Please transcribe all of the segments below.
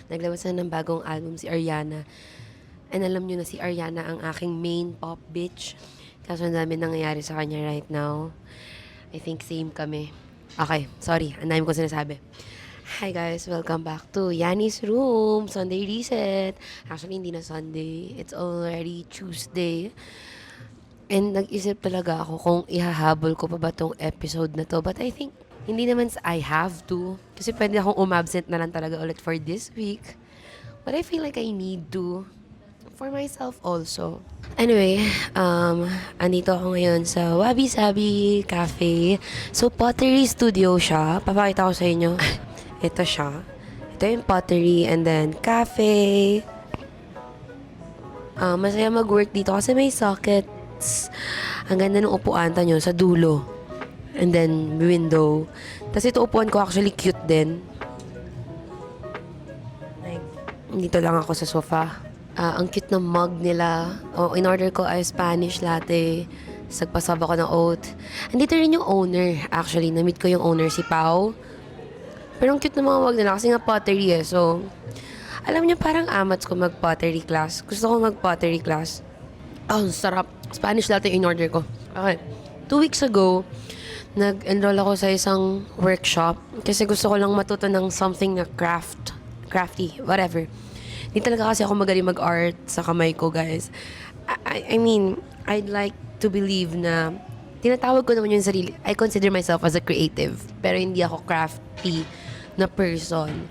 Naglabas na ng bagong album si Ariana. And alam nyo na si Ariana ang aking main pop bitch. Kaso ang dami nangyayari sa kanya right now. I think same kami. Okay, sorry. Ang dami ko sinasabi. Hi guys, welcome back to Yanni's Room. Sunday Reset. Actually, hindi na Sunday. It's already Tuesday. And nag-isip talaga ako kung ihahabol ko pa ba tong episode na to. But I think, hindi naman I have to. Kasi pwede akong umabsent na lang talaga ulit for this week. But I feel like I need to. For myself also. Anyway, andito ako ngayon sa Wabi Sabi Cafe. So, pottery studio siya. Papakita ko sa inyo. Ito siya. Ito yung pottery and then cafe. Masaya mag-work dito kasi may sockets. Ang ganda ng upuan nyo sa dulo. And then, window. Tapos ito upuan ko actually cute din. Like, dito lang ako sa sofa. Ang cute ng mug nila. In order ko ay Spanish latte. Sagpasab ako ng oat. Andito rin yung owner. Actually, na-meet ko yung owner, si Pao. Pero ang cute ng mga mug nila kasi nga pottery eh. So, alam niyo parang amats ko mag-pottery class. Gusto ko mag-pottery class. Sarap. Spanish latte in order ko. Okay. 2 weeks ago, nag-enroll ako sa isang workshop kasi gusto ko lang matuto ng something na crafty, whatever. Hindi talaga kasi ako magaling mag-art sa kamay ko, guys. I mean, I'd like to believe na tinatawag ko naman yung sarili. I consider myself as a creative, pero hindi ako crafty na person.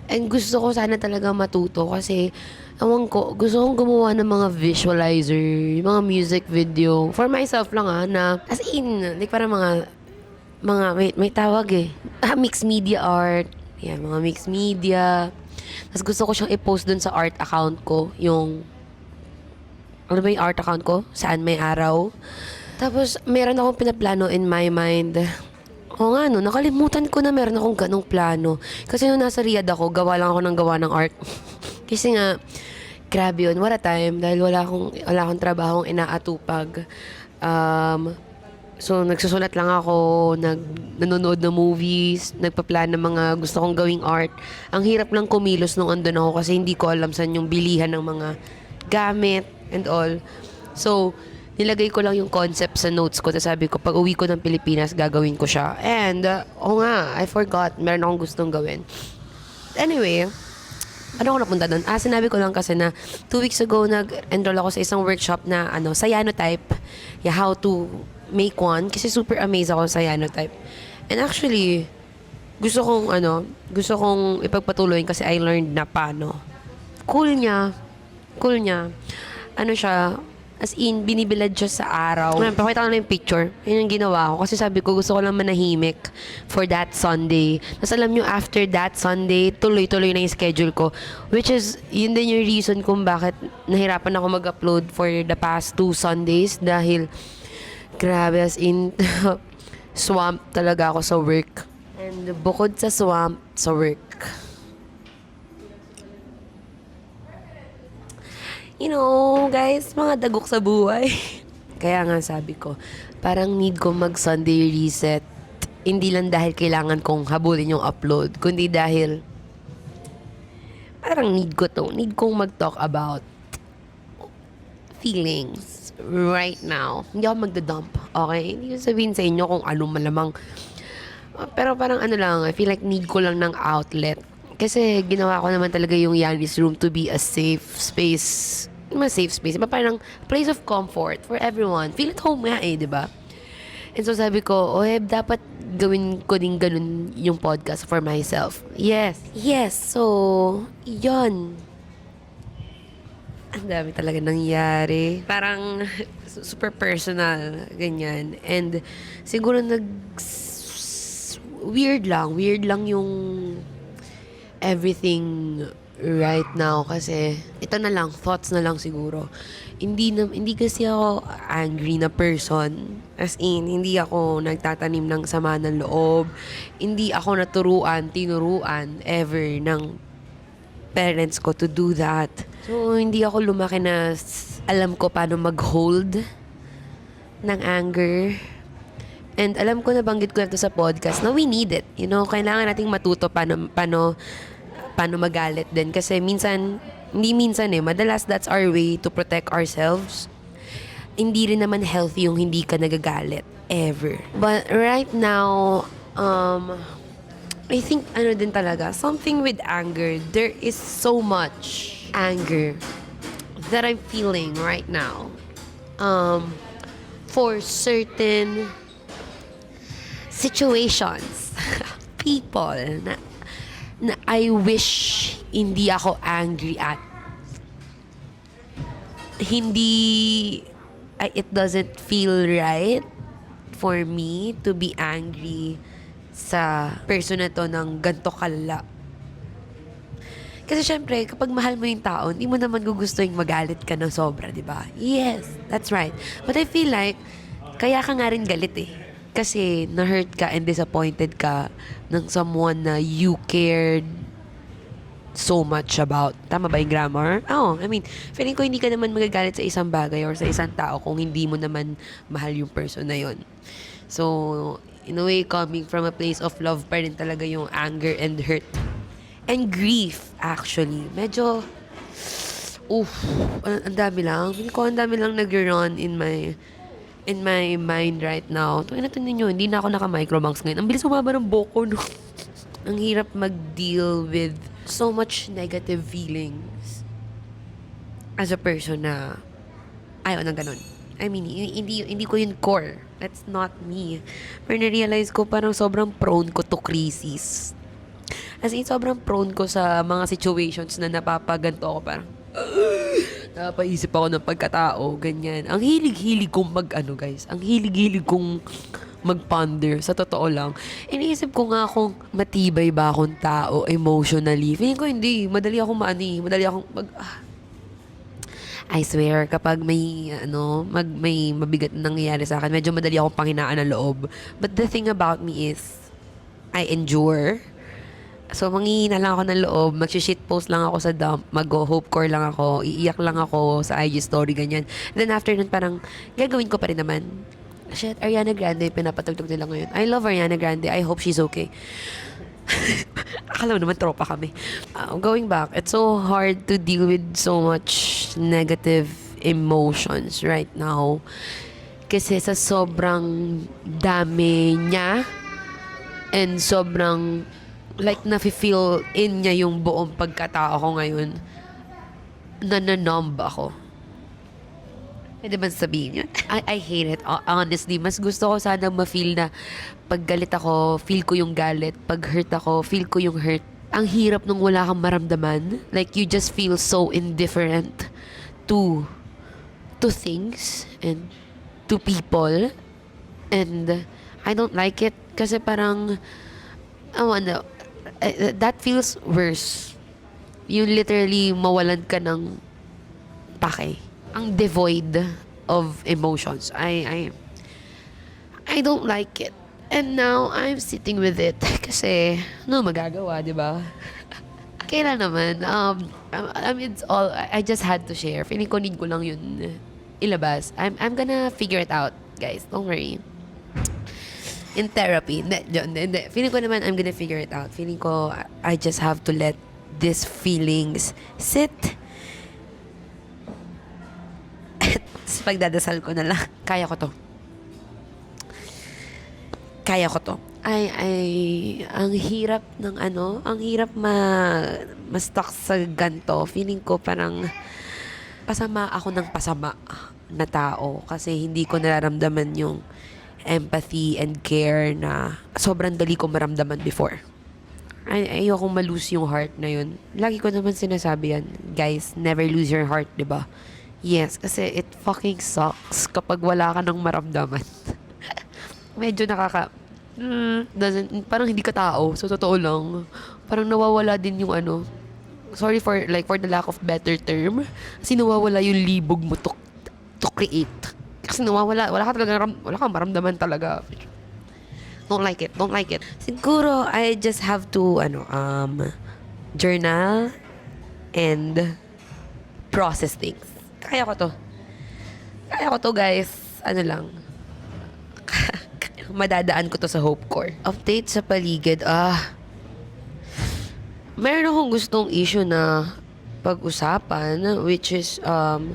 And gusto ko sana talaga matuto kasi ewan ko, gusto kong gumawa ng mga visualizer, mga music video. For myself lang na as in, like parang may tawag eh. Mixed media art. Yeah, mga mixed media. Tapos gusto ko siyang i-post dun sa art account ko. Ano ba yung art account ko? Saan may araw. Tapos, meron akong pinaplano in my mind. Oo nga, nakalimutan ko na meron akong ganong plano. Kasi nung nasa Riyadh ako, gawa ng art. Kasi nga, grabe yun. What a time. Dahil wala akong trabahong inaatupag. So, nagsusulat lang ako, nanonood ng movies, nagpa-plan ng mga gusto kong gawing art. Ang hirap lang kumilos nung andun ako kasi hindi ko alam saan yung bilihan ng mga gamit and all. So, nilagay ko lang yung concept sa notes ko. Tapos sabi ko, pag uwi ko ng Pilipinas, gagawin ko siya. And, I forgot. Meron akong gustong gawin. Anyway, ano ako napunta doon? Sinabi ko lang kasi na 2 weeks ago, nag-enroll ako sa isang workshop na, cyanotype. Yeah, how to make one. Kasi super amazed ako sa cyanotype. And actually, gusto kong ipagpatuloy kasi I learned na paano. Cool niya. Ano siya, as in, binibilad siya sa araw. Pakita ko na yung picture. Yun yung ginawa ko. Kasi sabi ko, gusto ko lang manahimik for that Sunday. Tapos alam nyo, after that Sunday, tuloy-tuloy na yung schedule ko. Which is, yun din yung reason kung bakit nahirapan ako mag-upload for the past 2 Sundays. Dahil, grabe, as in, swamp talaga ako sa work. And bukod sa swamp, sa work. Guys, mga dagok sa buhay. Kaya nga sabi ko, parang need ko mag-Sunday reset. Hindi lang dahil kailangan kong habulin yung upload, kundi dahil parang need kong mag-talk about feelings right now. Hindi ako magdadump, okay? Hindi ko sabihin sa inyo kung ano malamang. Pero parang I feel like need ko lang ng outlet. Kasi ginawa ko naman talaga yung Yanni's Room to be a safe space. Safe space. Parang place of comfort for everyone. Feel at home nga di ba? And so sabi ko, dapat gawin ko din ganun yung podcast for myself. Yes. So, yon. Ang dami talaga nangyari. Parang super personal. Ganyan. And siguro weird lang yung everything right now kasi ito na lang, thoughts na lang siguro. Hindi kasi ako angry na person. As in, hindi ako nagtatanim ng sama ng loob. Hindi ako tinuruan ever ng parents ko to do that. So, hindi ako lumaki na alam ko paano mag-hold ng anger. And alam ko, nabanggit ko na to sa podcast na we need it. Kailangan nating matuto paano paano magalit din. Kasi minsan, hindi minsan madalas that's our way to protect ourselves. Hindi rin naman healthy yung hindi ka nagagalit. Ever. But right now, I think din talaga, something with anger. There is so much anger that I'm feeling right now. For certain situations, people na I wish hindi ako angry at. It doesn't feel right for me to be angry sa person na to ng ganto kalala. Kasi syempre, kapag mahal mo yung tao, hindi mo naman gugustuhin magalit ka ng sobra, di ba? Yes, that's right. But I feel like, kaya ka nga rin galit eh. Kasi na-hurt ka and disappointed ka ng someone na you cared so much about. Tama ba yung grammar? I mean, feeling ko hindi ka naman magagalit sa isang bagay or sa isang tao kung hindi mo naman mahal yung person na yon. So, in a way, coming from a place of love pa rin talaga yung anger and hurt. And grief, actually. Medyo, ang dami lang. Feeling ko ang dami lang nag-run in my mind right now. Tingnan natin ninyo, hindi na ako naka-microbanks ngayon. Ang bilis bumaba ng boko, no? Ang hirap mag-deal with so much negative feelings as a person na ayaw ng ganun. I mean, hindi ko yun core. That's not me. Pero na-realize ko parang sobrang prone ko to crisis. As in, sobrang prone ko sa mga situations na napapaganto ako. Parang, napaisip ako ng pagkatao, ganyan. Ang hilig-hilig kong guys. Ang hilig-hilig kong mag-ponder. Sa totoo lang. Iniisip ko nga kung matibay ba akong tao emotionally. Feeling ko hindi. Madali akong Madali akong I swear, kapag may mabigat na nangyayari sa akin, medyo madali akong panghinaan ng loob. But the thing about me is, I endure. So, manghihina lang ako ng loob, mag-shitpost lang ako sa dump, mag-hopecore lang ako, iiyak lang ako sa IG story, ganyan. And then after nun, parang gagawin ko pa rin naman. Shit, Ariana Grande, pinapatugtog nila ngayon. I love Ariana Grande. I hope she's okay. Akala mo naman, tropa kami. Going back, it's so hard to deal with so much negative emotions right now. Kasi sa sobrang dami niya and sobrang like nafe-feel in niya yung buong pagkatao ko ngayon, nananumb ako. Pwede ba sabihin yun? I hate it. Honestly, mas gusto ko sana ma-feel na pag galit ako, feel ko yung galit. Pag hurt ako, feel ko yung hurt. Ang hirap nung wala kang maramdaman. Like, you just feel so indifferent to things and to people. And I don't like it. Kasi parang, that feels worse. You literally mawalan ka ng pake. Ang devoid of emotions. I don't like it. And now, I'm sitting with it. Kasi, magagawa, di ba? Kailan naman, it's all, I just had to share. Feeling ko need ko lang yun ilabas. I'm gonna figure it out, guys. Don't worry. In therapy. Hindi. Feeling ko naman, I'm gonna figure it out. Feeling ko, I just have to let these feelings sit. Pagdadasal ko na lang. Kaya ko to. Ang hirap ng ang hirap ma-stuck sa ganto. Feeling ko parang pasama ako ng pasama na tao kasi hindi ko nararamdaman yung empathy and care na sobrang dali ko maramdaman before. Ayokong malose yung heart na yun. Lagi ko naman sinasabi yan, guys, never lose your heart, di ba? Yes, kasi it fucking sucks kapag wala ka nang maramdaman. Medyo parang hindi ka tao, so totoo lang. Parang nawawala din yung sorry for the lack of better term, kasi nawawala yung libog mo to create. Kasi wala kang maramdaman talaga. Don't like it. Siguro, I just have to, journal and process things. Kaya ko to, guys. Madadaan ko to sa Hope Core. Update sa paligid. Meron akong gustong issue na pag-usapan, which is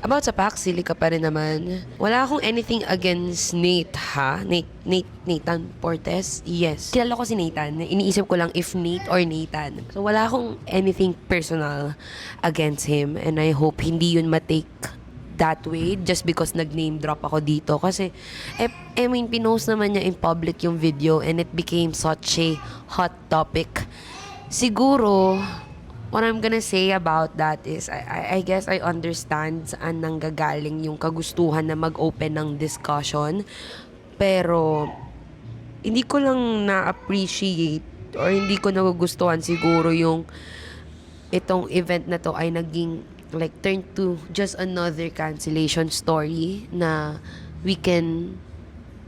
about sa Paxilica pa rin naman. Wala akong anything against Nate, ha? Nathan Portes? Yes. Kilala ko si Nathan. Iniisip ko lang if Nate or Nathan. So, wala akong anything personal against him. And I hope hindi yun matake that way just because nag-name drop ako dito. Kasi, I mean, pinost naman niya in public yung video and it became such a hot topic. Siguro, what I'm gonna say about that is, I guess I understand saan nanggagaling yung kagustuhan na mag-open ng discussion. Pero, hindi ko lang na-appreciate or hindi ko nagugustuhan siguro yung itong event na to ay naging like turn to just another cancellation story na we can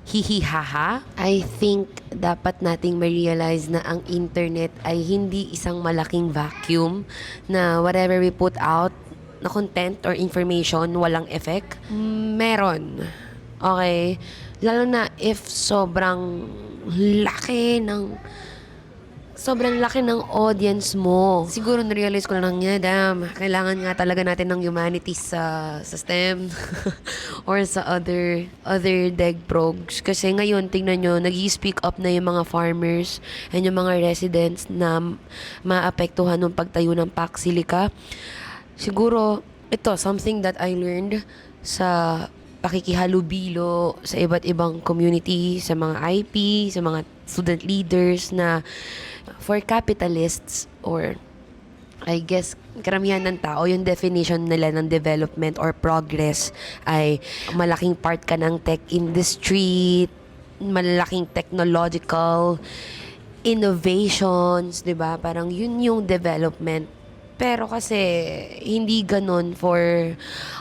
hihihaha. I think dapat nating ma-realize na ang internet ay hindi isang malaking vacuum na whatever we put out na content or information, walang effect. Meron. Okay? Lalo na if sobrang laki ng audience mo. Siguro na-realize ko lang niya, kailangan nga talaga natin ng humanities sa STEM or sa other deg progs. Kasi ngayon, tingnan nyo, nag-i-speak up na yung mga farmers and yung mga residents na maapektuhan ng pagtayo ng Paxilica. Siguro, ito, something that I learned sa pakikihalubilo sa iba't ibang community, sa mga IP, sa mga student leaders na for capitalists or I guess karamihan ng tao, yung definition nila ng development or progress ay malaking part ka ng tech industry, malaking technological innovations, 'di ba? Parang yun yung development. Pero kasi, hindi ganun for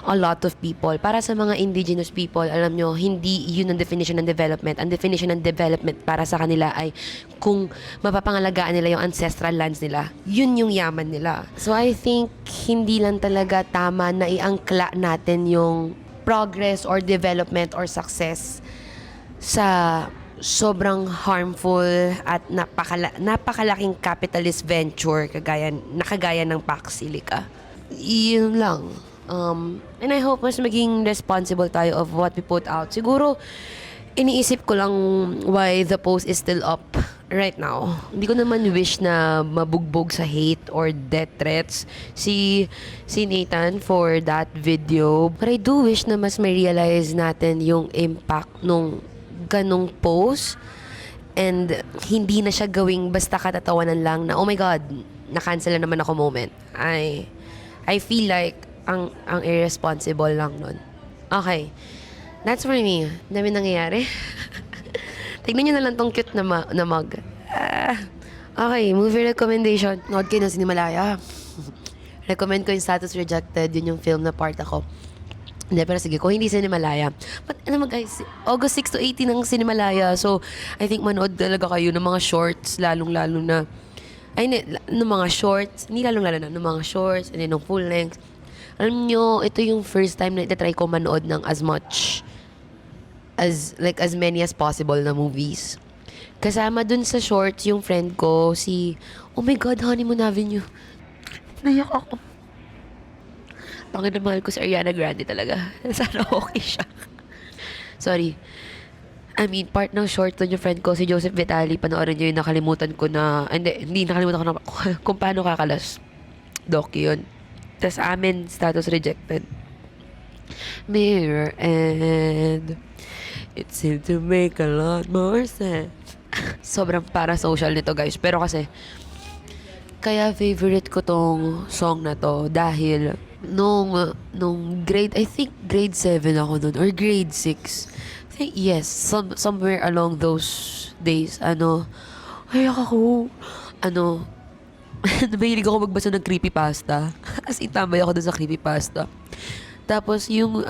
a lot of people. Para sa mga indigenous people, alam nyo, hindi yun ang definition ng development. Ang definition ng development para sa kanila ay kung mapapangalagaan nila yung ancestral lands nila, yun yung yaman nila. So I think, hindi lang talaga tama na iangkla natin yung progress or development or success sa sobrang harmful at napakalaking capitalist venture nakagaya ng Paxilica. Yun lang. And I hope mas maging responsible tayo of what we put out. Siguro, iniisip ko lang why the post is still up right now. Hindi ko naman wish na mabugbog sa hate or death threats si Nathan for that video. But I do wish na mas may realize natin yung impact nung ganong post and hindi na siya gawing basta katatawanan lang na oh my god, na-cancel na naman ako moment. I feel like ang irresponsible lang nun. Okay. That's for me. Dami nangyayari. Tignan nyo na lang tong cute na mug. Okay, movie recommendation. Nood kayo ng Cinemalaya. Recommend ko yung Status Rejected. Yun yung film na part ako. Hindi, pero sige, kung hindi Cinemalaya. But, ano guys, August 6 to 18 ng Cinemalaya. So, I think manood talaga kayo ng mga shorts, lalong-lalo na, ng mga shorts, hindi lalong-lalo na, ng mga shorts, and then ng full length. Alam nyo, ito yung first time na itatry ko manood ng as many as possible na movies. Kasama dun sa shorts, yung friend ko, oh my God, Honeymoon Avenue. Nayak ako. Pangin na mahal ko si Ariana Grande talaga. Sana okay siya. Sorry. I mean, part ng short doon yung friend ko, si Joseph Vitali. Panoorin niyo yung nakalimutan ko na... Hindi nakalimutan ko na kung paano kakalas. Docu yun. Tas amin, Status Rejected. Mirror and... It seemed to make a lot more sense. Sobrang parasocial nito, guys. Pero kasi... Kaya favorite ko tong song na to dahil... Nung grade, I think grade 7 ako nun, or grade 6. I think, yes, somewhere along those days, ay ako, nabahilig ako magbasa ng creepypasta. As in, tambay ako dun sa creepypasta. Tapos, yung,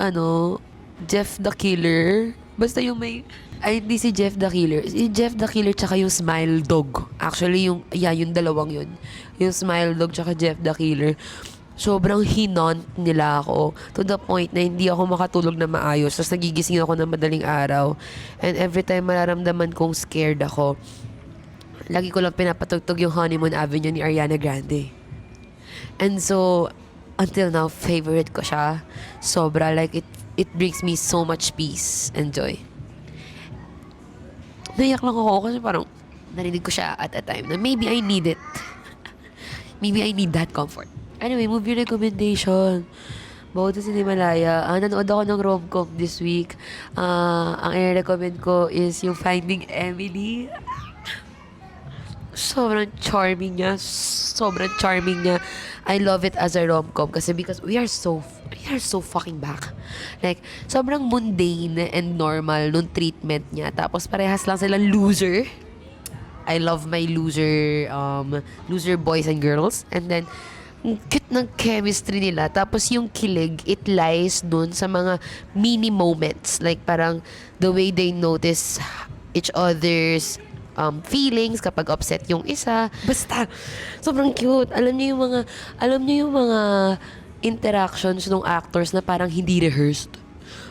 Jeff the Killer, basta yung may, hindi si Jeff the Killer. Si Jeff the Killer tsaka yung Smile Dog. Actually, yung dalawang yun. Yung Smile Dog tsaka Jeff the Killer. Sobrang hinaunt nila ako to the point na hindi ako makatulog na maayos. Tapos nagigising ako ng madaling araw. And every time mararamdaman kong scared ako, lagi ko lang pinapatugtog yung Honeymoon Avenue ni Ariana Grande. And so, until now, favorite ko siya. Sobra, like, it brings me so much peace and joy. Naiyak lang ako kasi parang narinig ko siya at a time na maybe I need it. Maybe I need that comfort. Anyway, movie recommendation. Bukod sa Cinemalaya, nanood ako ng rom-com this week. Ang i-recommend ko is yung Finding Emily. Sobrang charming niya. Sobrang charming niya. I love it as a rom-com kasi because we are so fucking back. Like, sobrang mundane and normal nung treatment niya. Tapos parehas lang silang loser. I love my loser boys and girls. And then, cute ng chemistry nila. Tapos yung kilig, it lies dun sa mga mini moments. Like parang the way they notice each other's feelings kapag upset yung isa. Basta, sobrang cute. Alam niyo yung mga interactions ng actors na parang hindi rehearsed.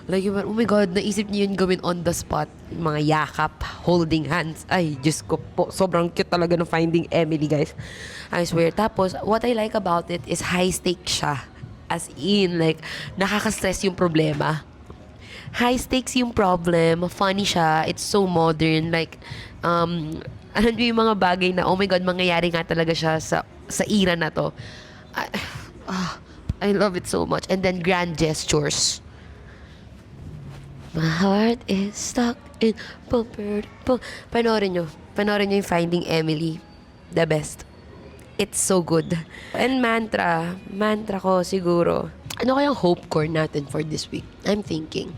Like, oh my God, naisip niyo yun gawin on the spot. Yung mga yakap, holding hands. Ay, Diyos ko po. Sobrang cute talaga ng Finding Emily, guys. I swear. Tapos, what I like about it is high stakes siya. As in, like, nakaka-stress yung problema. High stakes yung problem. Funny siya. It's so modern. Like, alam niyo yung mga bagay na, oh my God, mangyayari nga talaga siya sa era na to. I love it so much. And then, grand gestures. My heart is stuck in bumper. Panoorin nyo yung Finding Emily. The best. It's so good. And mantra ko siguro. Ano kayang hope core natin for this week? I'm thinking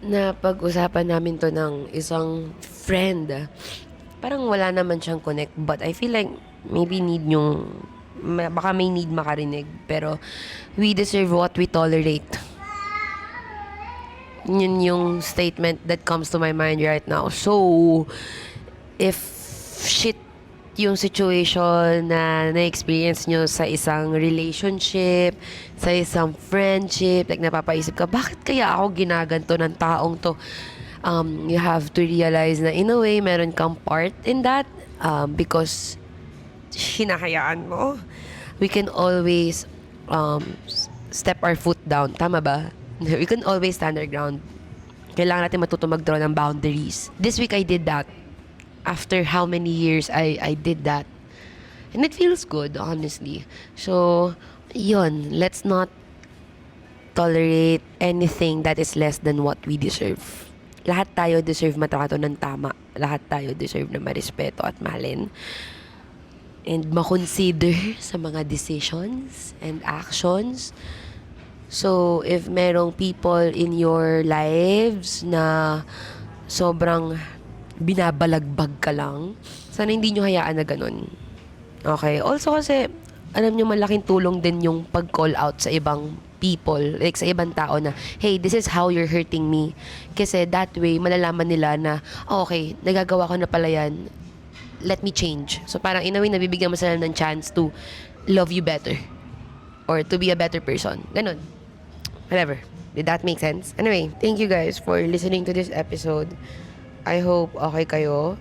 na pag-usapan namin to ng isang friend. Parang wala naman siyang connect, but I feel like maybe baka may need makarinig, pero we deserve what we tolerate. Yun yung statement that comes to my mind right now. So, if shit yung situation na na-experience nyo sa isang relationship, sa isang friendship, like napapaisip ka, bakit kaya ako ginaganto ng taong to? You have to realize na in a way, meron kang part in that because hinahayaan mo. We can always step our foot down. Tama ba? We can always stand our ground. Kailangan natin matuto mag-draw ng boundaries. This week, I did that. After how many years, I did that. And it feels good, honestly. So, yun. Let's not tolerate anything that is less than what we deserve. Lahat tayo deserve matrato ng tama. Lahat tayo deserve na marespeto at mahalin. And makonsider sa mga decisions and actions. So, if merong people in your lives na sobrang binabalagbag ka lang, sana hindi nyo hayaan na ganun. Okay? Also kasi, alam nyo, malaking tulong din yung pag-call out sa ibang people, like sa ibang tao na, hey, this is how you're hurting me. Kasi that way, malalaman nila na, okay, nagagawa ko na pala yan. Let me change. So, parang in a way, nabibigyan mo sila ng chance to love you better. Or to be a better person. Ganun. Whatever. Did that make sense? Anyway, thank you guys for listening to this episode. I hope okay kayo.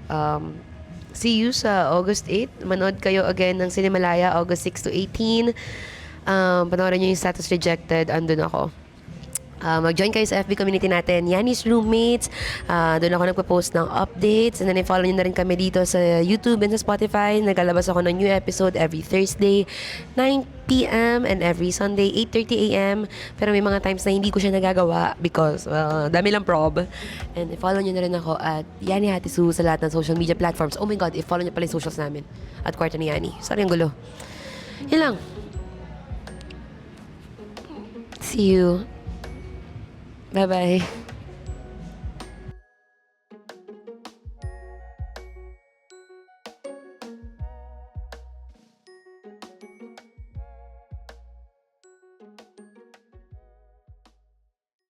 See you sa August 8. Manood kayo again ng Cinemalaya, August 6 to 18. Panoorin nyo yung Status Rejected. Andun ako. Mag-join kayo sa FB community natin, Yanni's Roommates. Doon ako nagpo-post ng updates. And then i-follow nyo na rin kami dito sa YouTube and sa Spotify. Naglalabas ako ng new episode every Thursday, 9 p.m. and every Sunday, 8:30 a.m. Pero may mga times na hindi ko siya nagagawa because, dami lang prob. And i-follow nyo na rin ako at Yanni Hatisu sa lahat ng social media platforms. Oh my God, i-follow nyo pala yung socials namin at Kwarto ni Yanni. Sorry ang gulo. Yun lang. See you. Bye-bye.